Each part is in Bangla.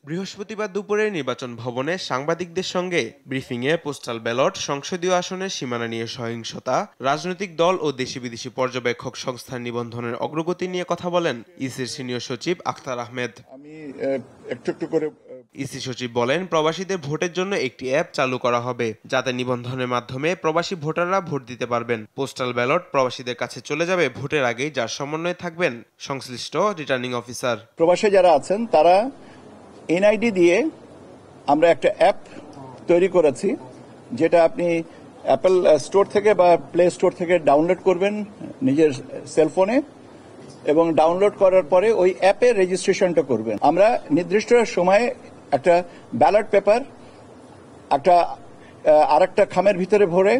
বৃহস্পতিবার দুপুরে নির্বাচন ভবনে সাংবাদিকদের সঙ্গে ব্রিফিংয়ে পোস্টাল ব্যালট, সংসদীয় আসনের সীমানা নিয়ে সহিংসতা, রাজনৈতিক দল ও দেশি বিদেশি পর্যবেক্ষক সংস্থার নিবন্ধনের অগ্রগতি নিয়ে কথা বলেন ইসির সিনিয়র সচিব আখতার আহমেদ। ইসি সচিব বলেন, প্রবাসীদের ভোটের জন্য একটি অ্যাপ চালু করা হবে, যাতে নিবন্ধনের মাধ্যমে প্রবাসী ভোটাররা ভোট দিতে পারবেন। পোস্টাল ব্যালট প্রবাসীদের কাছে চলে যাবে ভোটের আগেই, যার সমন্বয়ে থাকবেন সংশ্লিষ্ট রিটার্নিং অফিসার। প্রবাসী যারা আছেন তারা এনআইডি দিয়ে আমরা একটা অ্যাপ তৈরি করেছি, যেটা আপনি অ্যাপল স্টোর থেকে বা প্লে স্টোর থেকে ডাউনলোড করবেন নিজের সেলফোনে, এবং ডাউনলোড করার পরে ওই অ্যাপে রেজিস্ট্রেশনটা করবেন। আমরা নির্দিষ্ট সময়ে একটা ব্যালট পেপার আরেকটা খামের ভিতরে ভরে,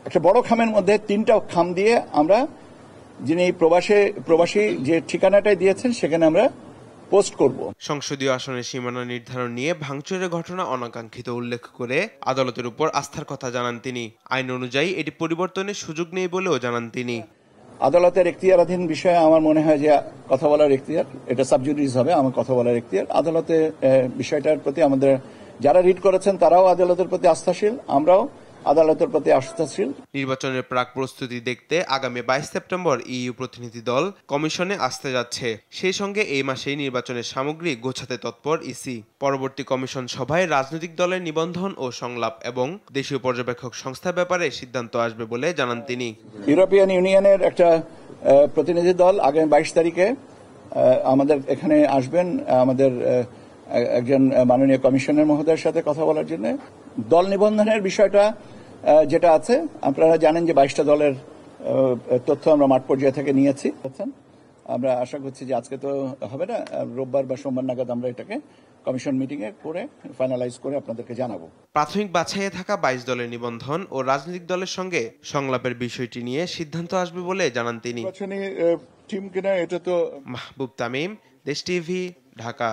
একটা বড় খামের মধ্যে 3টা খাম দিয়ে আমরা যিনি প্রবাসী যে ঠিকানাটাই দিয়েছেন সেখানে আমরা পোস্ট করব। সংসদীয় আসনের সীমানা নির্ধারণ নিয়ে ভাঙচুরের ঘটনা অনাকাঙ্ক্ষিত উল্লেখ করে আদালতের উপর আস্থার কথা জানান তিনি। আইন অনুযায়ী এটি পরিবর্তনের সুযোগ নেই বলেও জানান তিনি। আদালতের এখতিয়ারাধীন বিষয়ে আমার মনে হয় যে কথা বলার এখতিয়ার, এটা সাবজুডিস হবে, আমার কথা বলার এখতিয়ার। আদালতের বিষয়টার প্রতি আমাদের যারা রিড করেছেন তারাও আদালতের প্রতি আস্থাশীল, আমরাও আদালতের প্রতি আস্থাশীল। নির্বাচনের প্রাক প্রস্তুতি দেখতে আগামী 22 সেপ্টেম্বর ইইউ প্রতিনিধি দল কমিশনে আসতে যাচ্ছে। সেই সঙ্গে এই মাসেই নির্বাচনের সামগ্রী গোছাতে তৎপর ইসি। পরবর্তী কমিশন সভায় রাজনৈতিক দলের নিবন্ধন ও সংলাপ এবং দেশীয় পর্যবেক্ষক সংস্থার ব্যাপারে সিদ্ধান্ত আসবে বলে জানান তিনি। ইউরোপিয়ান ইউনিয়নের একটা প্রতিনিধি দল আগামী 22 তারিখে আমাদের এখানে আসবেন, আমাদের একজন মাননীয় কমিশনার মহোদয়ের সাথে কথা বলার জন্য। দল নিবন্ধনের বিষয়টা যেটা আছে, আপনারা জানেন যে 22টা দলের তথ্য আমরা মাঠ পর্যায়ে থেকে নিয়েছি। আমরা আশা করছি যে আজকে তো হবে না, রোববার বা সোমবার নাগাদ আমরা এটাকে কমিশন মিটিংয়ে করে ফাইনালাইজ করে আপনাদেরকে জানাবো। প্রাথমিক বাছাইয়ে থাকা 22 দলের নিবন্ধন ও রাজনৈতিক দলের সঙ্গে সংলাপের বিষয়টি নিয়ে সিদ্ধান্ত আসবে বলে জানান তিনি। টিম কিনা এটা তো। মাহবুব তামিম, দেশ টিভি, ঢাকা।